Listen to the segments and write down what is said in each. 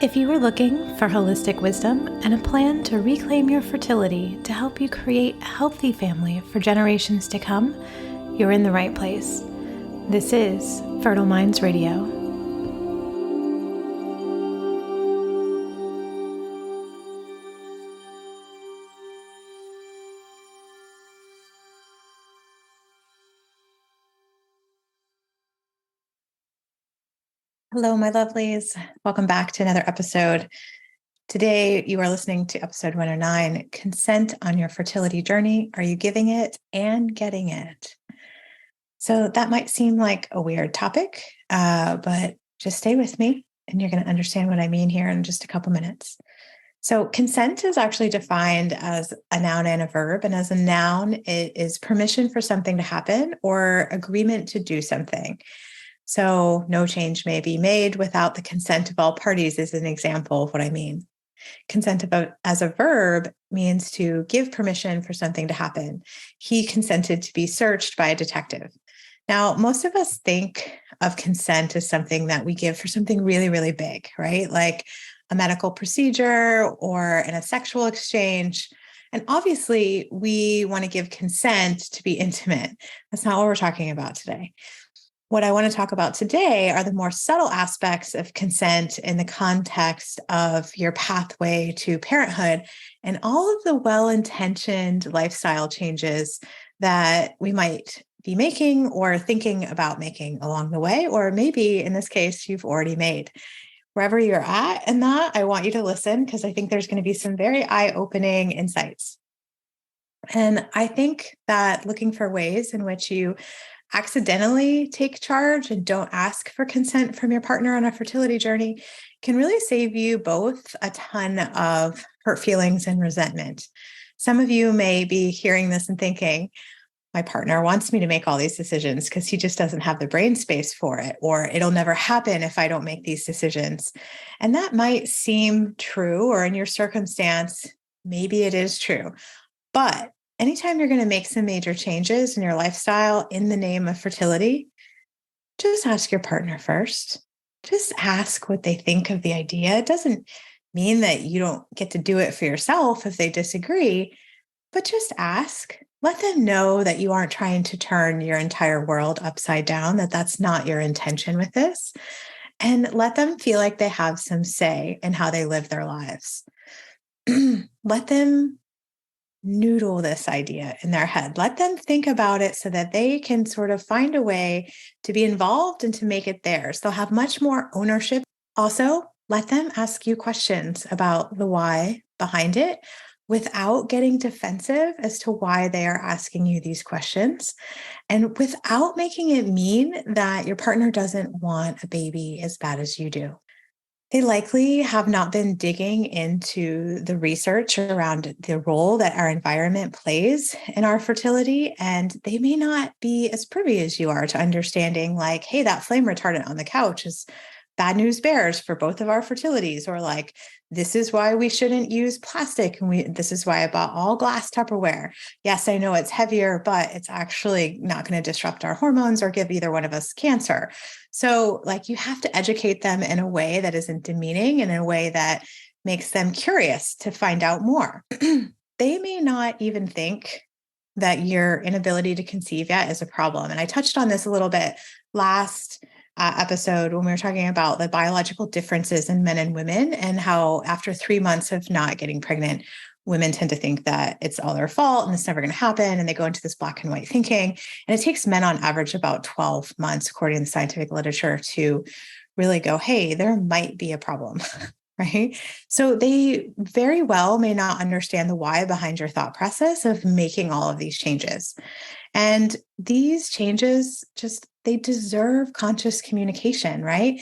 If you are looking for holistic wisdom and a plan to reclaim your fertility to help you create a healthy family for generations to come, you're in the right place. This is Fertile Minds Radio. Hello, my lovelies. Welcome back to another episode. Today, you are listening to episode 109, Consent on Your Fertility Journey. Are you giving it and getting it? So that might seem like a weird topic, but just stay with me and you're going to understand what I mean here in just a couple minutes. So consent is actually defined as a noun and a verb. And as a noun, it is permission for something to happen or agreement to do something. So no change may be made without the consent of all parties is an example of what I mean. Consent as a verb means to give permission for something to happen. He consented to be searched by a detective. Now, most of us think of consent as something that we give for something really, really big, right? Like a medical procedure or in a sexual exchange. And obviously, we want to give consent to be intimate. That's not what we're talking about today. What I want to talk about today are the more subtle aspects of consent in the context of your pathway to parenthood and all of the well-intentioned lifestyle changes that we might be making or thinking about making along the way, or maybe in this case, you've already made. Wherever you're at in that, I want you to listen because I think there's going to be some very eye-opening insights. And I think that looking for ways in which you accidentally take charge and don't ask for consent from your partner on a fertility journey can really save you both a ton of hurt feelings and resentment. Some of you may be hearing this and thinking, my partner wants me to make all these decisions because he just doesn't have the brain space for it, or it'll never happen if I don't make these decisions. And that might seem true, or in your circumstance, maybe it is true. But anytime you're going to make some major changes in your lifestyle in the name of fertility, just ask your partner first. Just ask what they think of the idea. It doesn't mean that you don't get to do it for yourself if they disagree, but just ask. Let them know that you aren't trying to turn your entire world upside down, that that's not your intention with this. And let them feel like they have some say in how they live their lives. Let them noodle this idea in their head. Let them think about it so that they can sort of find a way to be involved and to make it theirs. They'll have much more ownership. Also, let them ask you questions about the why behind it without getting defensive as to why they are asking you these questions, and without making it mean that your partner doesn't want a baby as bad as you do. They likely have not been digging into the research around the role that our environment plays in our fertility, and they may not be as privy as you are to understanding, like, hey, that flame retardant on the couch is bad news bears for both of our fertilities, or like, this is why we shouldn't use plastic, and this is why I bought all glass Tupperware. Yes, I know it's heavier, but it's actually not going to disrupt our hormones or give either one of us cancer. So, like, you have to educate them in a way that isn't demeaning and in a way that makes them curious to find out more. They may not even think that your inability to conceive yet is a problem. And I touched on this a little bit last episode when we were talking about the biological differences in men and women, and how after 3 months of not getting pregnant, women tend to think that it's all their fault and it's never going to happen. And they go into this black and white thinking. And it takes men on average about 12 months, according to the scientific literature, to really go, hey, there might be a problem. Right? So they very well may not understand the why behind your thought process of making all of these changes. And these changes they deserve conscious communication, right?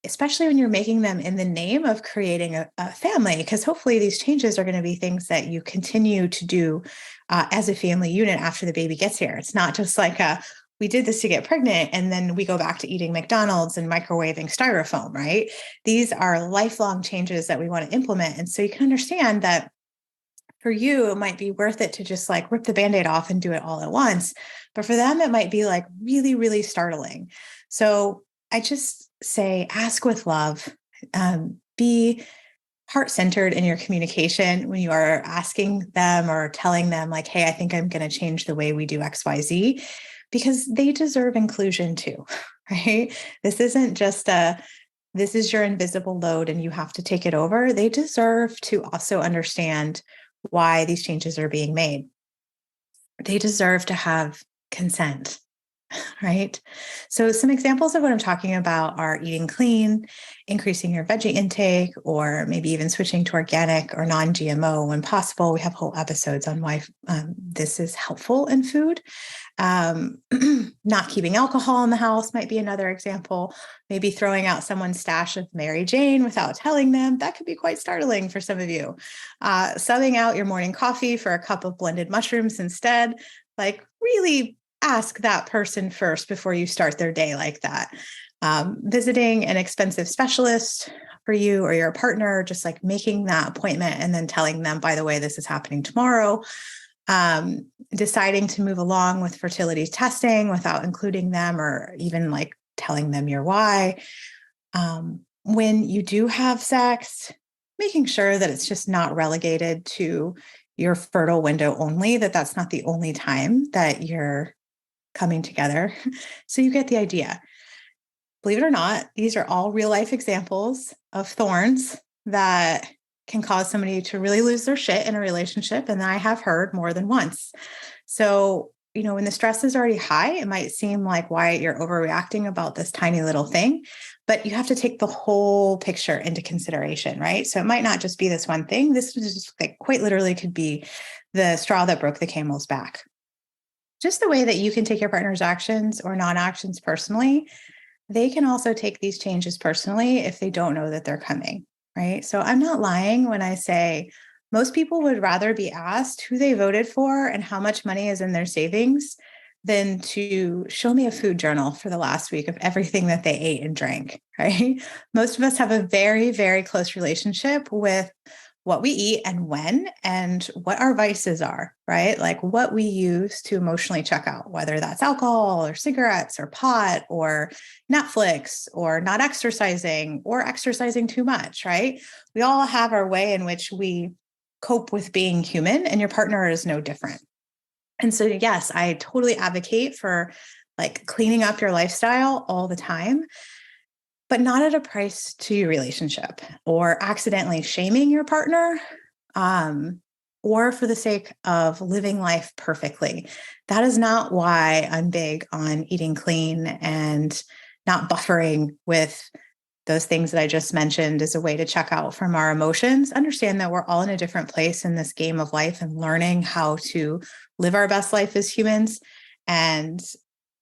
Especially when you're making them in the name of creating a family, because hopefully these changes are going to be things that you continue to do as a family unit after the baby gets here. It's not just like we did this to get pregnant and then we go back to eating McDonald's and microwaving styrofoam, right? These are lifelong changes that we want to implement. And so you can understand that for you, it might be worth it to just like rip the Band-Aid off and do it all at once. But for them, it might be like really, really startling. So I just say, ask with love. Be heart-centered in your communication when you are asking them or telling them like, hey, I think I'm going to change the way we do XYZ, because they deserve inclusion too, right? This isn't just this is your invisible load and you have to take it over. They deserve to also understand why these changes are being made. They deserve to have consent, right? So, some examples of what I'm talking about are eating clean, increasing your veggie intake, or maybe even switching to organic or non GMO when possible. We have whole episodes on why this is helpful in food. Not keeping alcohol in the house might be another example. Maybe throwing out someone's stash of Mary Jane without telling them. That could be quite startling for some of you. Subbing out your morning coffee for a cup of blended mushrooms instead. Like, really ask that person first before you start their day like that. Visiting an expensive specialist for you or your partner, just like making that appointment and then telling them, by the way, this is happening tomorrow. Deciding to move along with fertility testing without including them or even like telling them your why. When you do have sex, making sure that it's just not relegated to your fertile window only, that's not the only time that you're coming together. So you get the idea. Believe it or not, these are all real life examples of thorns that can cause somebody to really lose their shit in a relationship. And I have heard more than once. So, when the stress is already high, it might seem like why you're overreacting about this tiny little thing, but you have to take the whole picture into consideration, right? So it might not just be this one thing. This is just like quite literally could be the straw that broke the camel's back. Just the way that you can take your partner's actions or non-actions personally, they can also take these changes personally if they don't know that they're coming, right? So I'm not lying when I say most people would rather be asked who they voted for and how much money is in their savings than to show me a food journal for the last week of everything that they ate and drank, right? Most of us have a very, very close relationship with what we eat and when, and what our vices are, right? Like what we use to emotionally check out, whether that's alcohol or cigarettes or pot or Netflix or not exercising or exercising too much, right? We all have our way in which we cope with being human, and your partner is no different. And so, yes, I totally advocate for like cleaning up your lifestyle all the time, but not at a price to your relationship or accidentally shaming your partner, or for the sake of living life perfectly. That is not why I'm big on eating clean and not buffering with those things that I just mentioned as a way to check out from our emotions. Understand that we're all in a different place in this game of life and learning how to live our best life as humans. And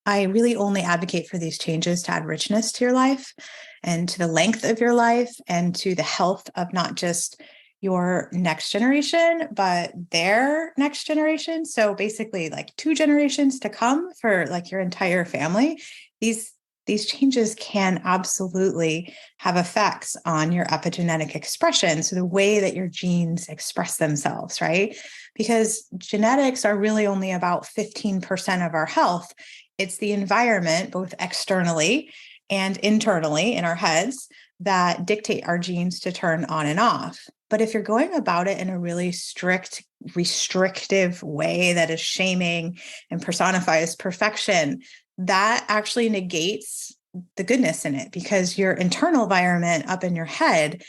I really only advocate for these changes to add richness to your life and to the length of your life and to the health of not just your next generation, but their next generation. So basically like 2 generations to come for like your entire family. These changes can absolutely have effects on your epigenetic expression. So the way that your genes express themselves, right? Because genetics are really only about 15% of our health. It's the environment, both externally and internally in our heads, that dictate our genes to turn on and off. But if you're going about it in a really strict, restrictive way that is shaming and personifies perfection, that actually negates the goodness in it, because your internal environment up in your head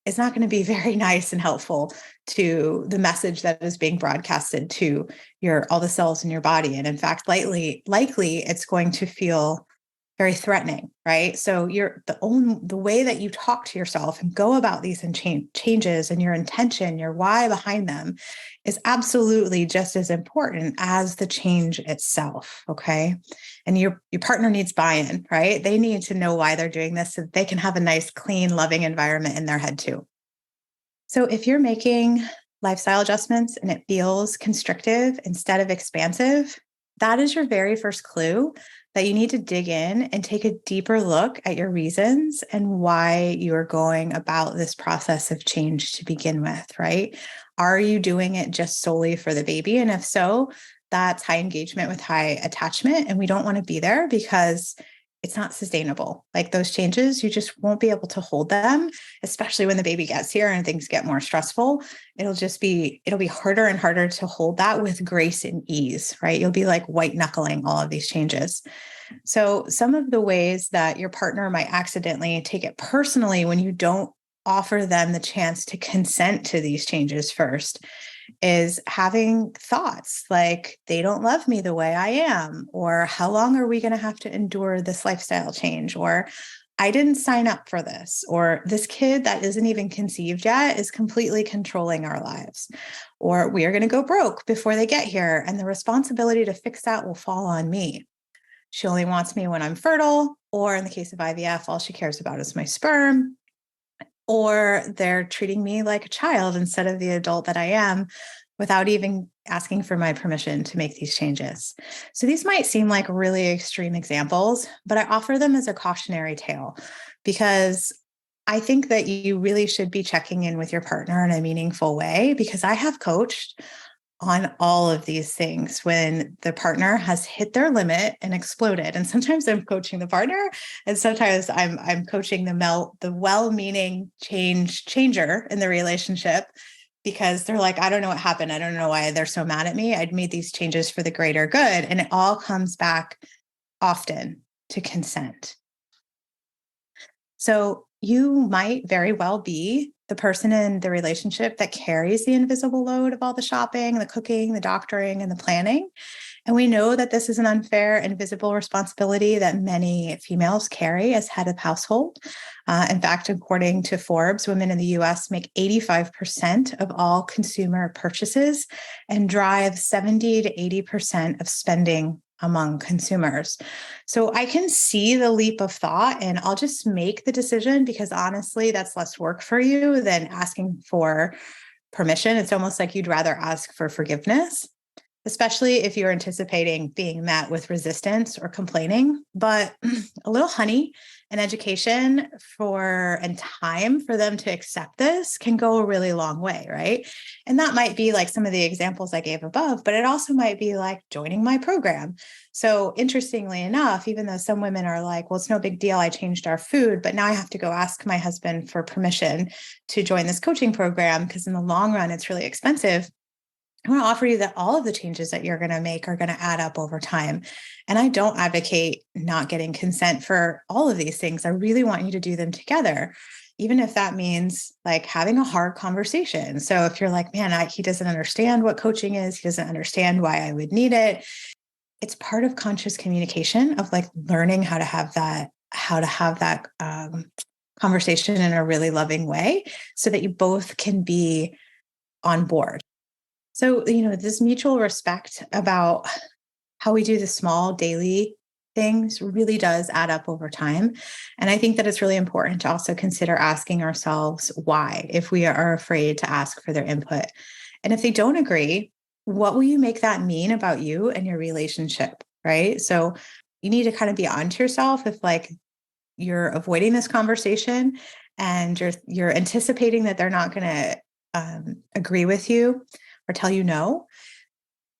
is not going to be very nice and helpful to the message that is being broadcasted to all the cells in your body. And in fact, likely it's going to feel very threatening, right? So the way that you talk to yourself and go about these changes and your intention, your why behind them is absolutely just as important as the change itself, okay? And your partner needs buy-in, right? They need to know why they're doing this so that they can have a nice, clean, loving environment in their head too. So if you're making lifestyle adjustments and it feels constrictive instead of expansive, that is your very first clue that you need to dig in and take a deeper look at your reasons and why you are going about this process of change to begin with, right? Are you doing it just solely for the baby? And if so, that's high engagement with high attachment. And we don't want to be there, because it's not sustainable. Like those changes, you just won't be able to hold them, especially when the baby gets here and things get more stressful. It'll be harder and harder to hold that with grace and ease, right? You'll be like white knuckling all of these changes. So some of the ways that your partner might accidentally take it personally when you don't offer them the chance to consent to these changes first is having thoughts like they don't love me the way I am, or how long are we going to have to endure this lifestyle change, or I didn't sign up for this, or this kid that isn't even conceived yet is completely controlling our lives, or we are going to go broke before they get here and the responsibility to fix that will fall on me. She only wants me when I'm fertile, or in the case of IVF, all she cares about is my sperm, or they're treating me like a child instead of the adult that I am without even asking for my permission to make these changes. So these might seem like really extreme examples, but I offer them as a cautionary tale because I think that you really should be checking in with your partner in a meaningful way, because I have coached on all of these things when the partner has hit their limit and exploded. And sometimes I'm coaching the partner, and sometimes I'm coaching the well-meaning changer in the relationship, because they're like, I don't know what happened. I don't know why they're so mad at me. I'd made these changes for the greater good. And it all comes back often to consent. So you might very well be the person in the relationship that carries the invisible load of all the shopping, the cooking, the doctoring, and the planning. And we know that this is an unfair, invisible responsibility that many females carry as head of household. In fact, according to Forbes, women in the US make 85% of all consumer purchases and drive 70 to 80% of spending among consumers. So I can see the leap of thought, and I'll just make the decision because honestly, that's less work for you than asking for permission. It's almost like you'd rather ask for forgiveness, especially if you're anticipating being met with resistance or complaining. But a little honey and education and time for them to accept this can go a really long way, right? And that might be like some of the examples I gave above, but it also might be like joining my program. So interestingly enough, even though some women are like, well, it's no big deal, I changed our food, but now I have to go ask my husband for permission to join this coaching program because in the long run, it's really expensive. I want to offer you that all of the changes that you're going to make are going to add up over time. And I don't advocate not getting consent for all of these things. I really want you to do them together, even if that means like having a hard conversation. So if you're like, man, he doesn't understand what coaching is, he doesn't understand why I would need it. It's part of conscious communication of like learning how to have that conversation in a really loving way so that you both can be on board. So, this mutual respect about how we do the small daily things really does add up over time. And I think that it's really important to also consider asking ourselves why, if we are afraid to ask for their input. And if they don't agree, what will you make that mean about you and your relationship, right? So you need to kind of be onto yourself if like you're avoiding this conversation and you're anticipating that they're not going to agree with you or tell you no,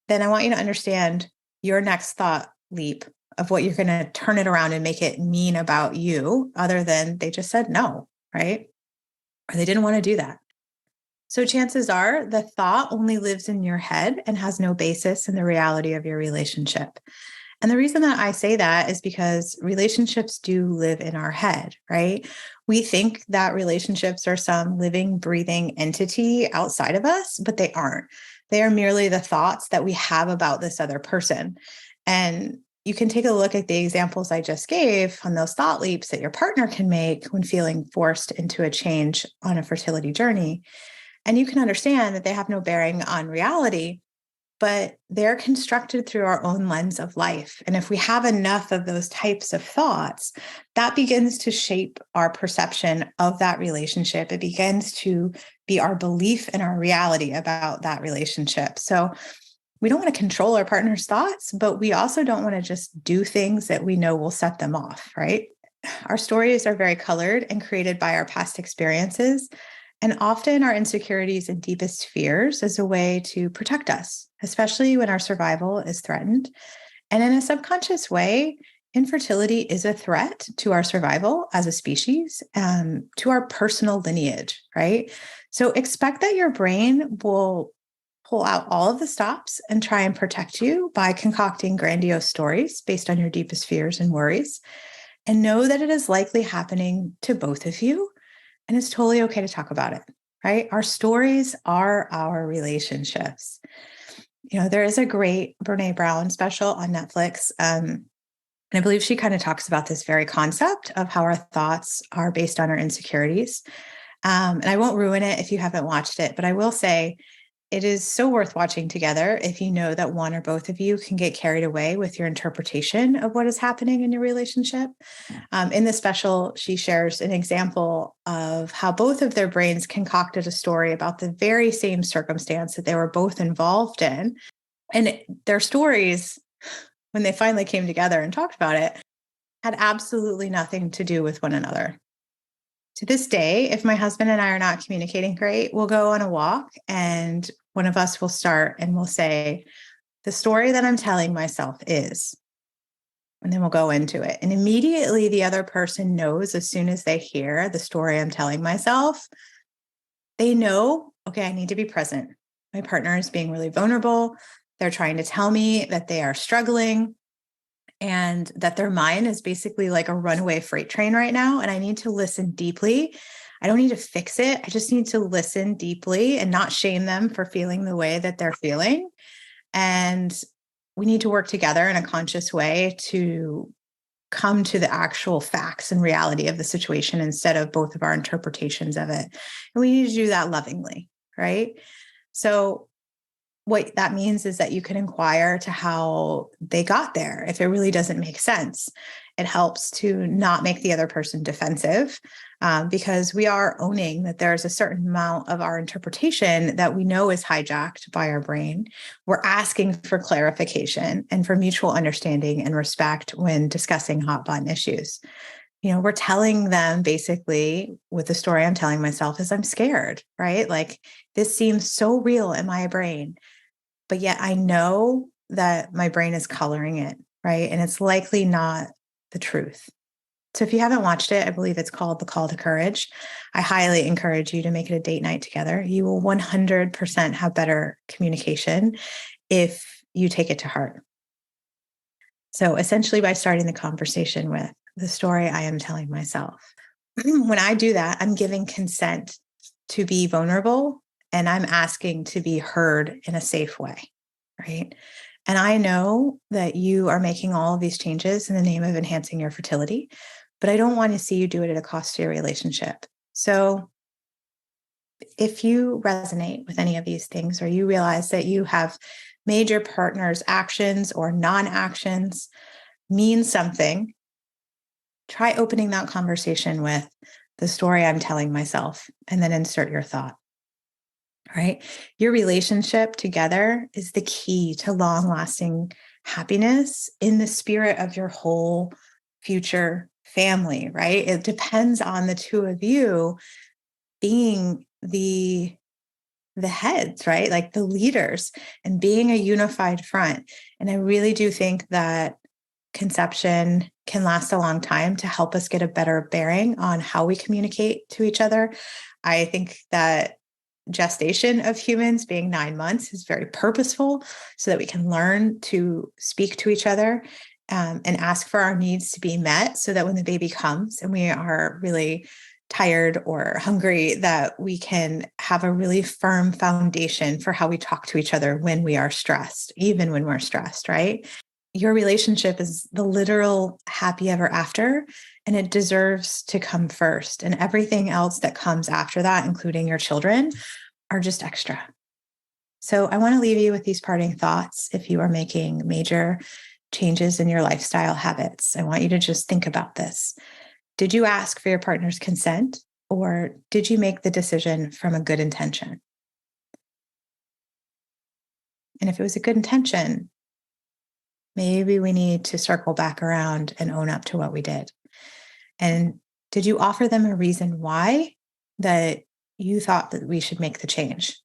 then I want you to understand your next thought leap of what you're going to turn it around and make it mean about you, other than they just said no, right? Or they didn't want to do that. So chances are the thought only lives in your head and has no basis in the reality of your relationship. And the reason that I say that is because relationships do live in our head, right? We think that relationships are some living, breathing entity outside of us, but they aren't. They are merely the thoughts that we have about this other person. And you can take a look at the examples I just gave on those thought leaps that your partner can make when feeling forced into a change on a fertility journey. And you can understand that they have no bearing on reality, but they're constructed through our own lens of life. And if we have enough of those types of thoughts, that begins to shape our perception of that relationship. It begins to be our belief and our reality about that relationship. So we don't want to control our partner's thoughts, but we also don't want to just do things that we know will set them off, right? Our stories are very colored and created by our past experiences. And often our insecurities and deepest fears is a way to protect us, especially when our survival is threatened. And in a subconscious way, Infertility is a threat to our survival as a species, to our personal lineage, right? So expect that your brain will pull out all of the stops and try and protect you by concocting grandiose stories based on your deepest fears and worries. And know that it is likely happening to both of you. And it's totally okay to talk about it, right? Our stories are our relationships. There is a great Brene Brown special on Netflix. And I believe she kind of talks about this very concept of how our thoughts are based on our insecurities. And I won't ruin it if you haven't watched it, but I will say it is so worth watching together if you know that one or both of you can get carried away with your interpretation of what is happening in your relationship. In the special, she shares an example of how both of their brains concocted a story about the very same circumstance that they were both involved in. And their stories, when they finally came together and talked about it, had absolutely nothing to do with one another. To this day, if my husband and I are not communicating great, we'll go on a walk and one of us will start and we'll say, the story that I'm telling myself is, and then we'll go into it. And immediately the other person knows, as soon as they hear the story I'm telling myself, they know, okay, I need to be present. My partner is being really vulnerable. They're trying to tell me that they are struggling and that their mind is basically like a runaway freight train right now. And I need to listen deeply. I don't need to fix it. I just need to listen deeply and not shame them for feeling the way that they're feeling. And we need to work together in a conscious way to come to the actual facts and reality of the situation instead of both of our interpretations of it. And we need to do that lovingly, right? So what that means is that you can inquire to how they got there. If it really doesn't make sense, it helps to not make the other person defensive, because we are owning that there's a certain amount of our interpretation that we know is hijacked by our brain. We're asking for clarification and for mutual understanding and respect when discussing hot button issues. We're telling them basically, with the story I'm telling myself, is I'm scared, right? Like, this seems so real in my brain, but yet I know that my brain is coloring it, right? And it's likely not the truth. So if you haven't watched it, I believe it's called The Call to Courage. I highly encourage you to make it a date night together. You will 100% have better communication if you take it to heart. So essentially, by starting the conversation with the story I am telling myself, when I do that, I'm giving consent to be vulnerable and I'm asking to be heard in a safe way, right? And I know that you are making all of these changes in the name of enhancing your fertility, but I don't want to see you do it at a cost to your relationship. So if you resonate with any of these things, or you realize that you have made your partner's actions or non-actions mean something, try opening that conversation with the story I'm telling myself, and then insert your thought. Right? Your relationship together is the key to long-lasting happiness in the spirit of your whole future family, right? It depends on the two of you being the heads, right? Like the leaders, and being a unified front. And I really do think that conception can last a long time to help us get a better bearing on how we communicate to each other. I think that gestation of humans being 9 months is very purposeful so that we can learn to speak to each other, and ask for our needs to be met, so that when the baby comes and we are really tired or hungry, that we can have a really firm foundation for how we talk to each other when we are stressed, even when we're stressed, right? Your relationship is the literal happy ever after, and it deserves to come first. And everything else that comes after that, including your children, are just extra. So I want to leave you with these parting thoughts. If you are making major changes in your lifestyle habits, I want you to just think about this. Did you ask for your partner's consent, or did you make the decision from a good intention? And if it was a good intention, maybe we need to circle back around and own up to what we did. And did you offer them a reason why that you thought that we should make the change?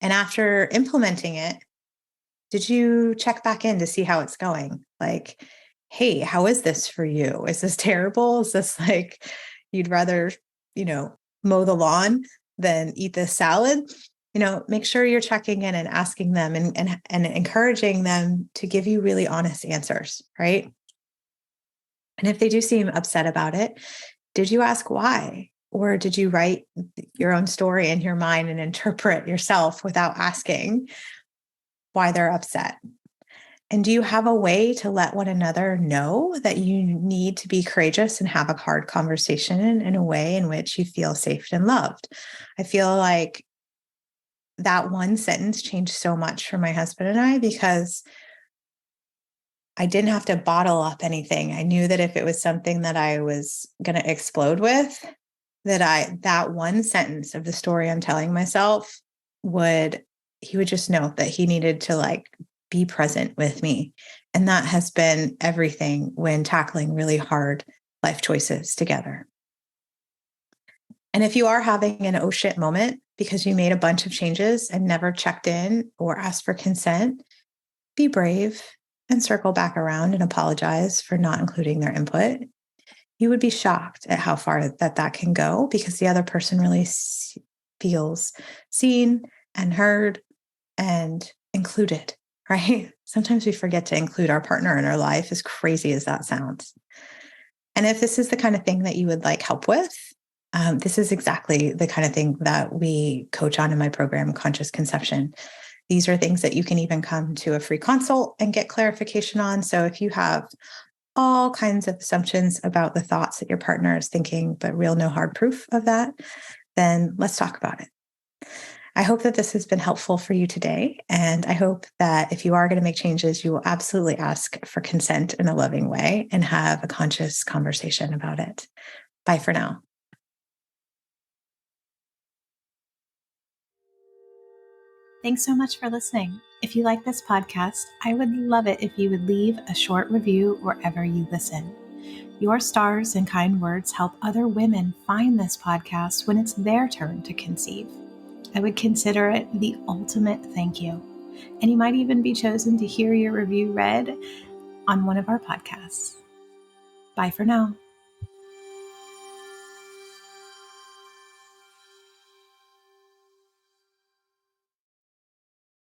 And after implementing it, did you check back in to see how it's going? Like, hey, how is this for you? Is this terrible? Is this like you'd rather, mow the lawn than eat this salad? Make sure you're checking in and asking them and encouraging them to give you really honest answers, right? And if they do seem upset about it, did you ask why? Or did you write your own story in your mind and interpret yourself without asking why they're upset? And do you have a way to let one another know that you need to be courageous and have a hard conversation in a way in which you feel safe and loved? I feel like that one sentence changed so much for my husband and I because I didn't have to bottle up anything. I knew that if it was something that I was going to explode with, that one sentence of the story I'm telling myself he would just know that he needed to like be present with me. And that has been everything when tackling really hard life choices together. And if you are having an oh shit moment because you made a bunch of changes and never checked in or asked for consent, be brave and circle back around and apologize for not including their input. You would be shocked at how far that can go because the other person really feels seen and heard and included, right? Sometimes we forget to include our partner in our life, as crazy as that sounds. And if this is the kind of thing that you would like help with, this is exactly the kind of thing that we coach on in my program, Conscious Conception. These are things that you can even come to a free consult and get clarification on. So if you have all kinds of assumptions about the thoughts that your partner is thinking, but real no hard proof of that, then let's talk about it. I hope that this has been helpful for you today. And I hope that if you are going to make changes, you will absolutely ask for consent in a loving way and have a conscious conversation about it. Bye for now. Thanks so much for listening. If you like this podcast, I would love it if you would leave a short review wherever you listen. Your stars and kind words help other women find this podcast when it's their turn to conceive. I would consider it the ultimate thank you. And you might even be chosen to hear your review read on one of our podcasts. Bye for now.